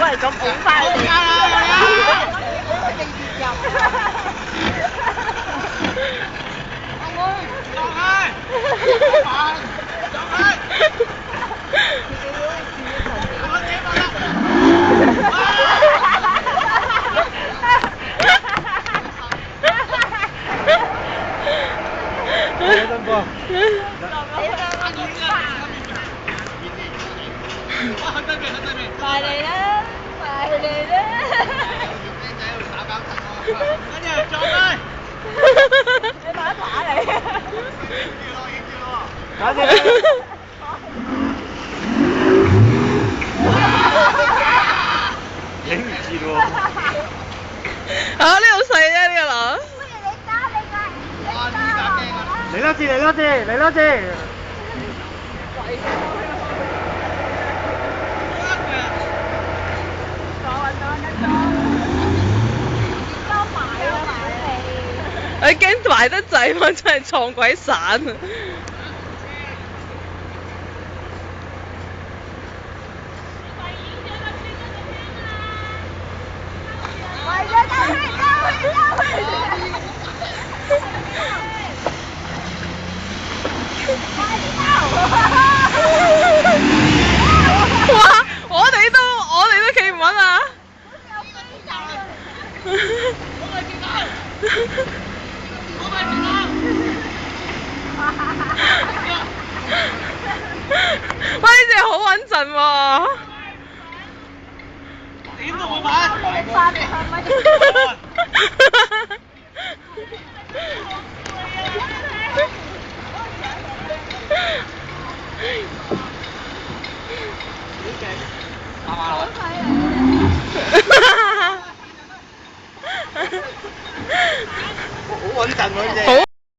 係咁拱翻你。快嚟啦！快嚟啦！跟住撞佢！你買一把嚟。搞掂！影唔切喎。啊！呢好細啫，呢個樓。嚟多次，嚟多次，嚟多次。佢驚埋得滯嘛，真係撞鬼散啊！哇！我哋都企唔穩啊！喂，呢隻好穩陣喎！點都會買。好穩陣喎呢隻。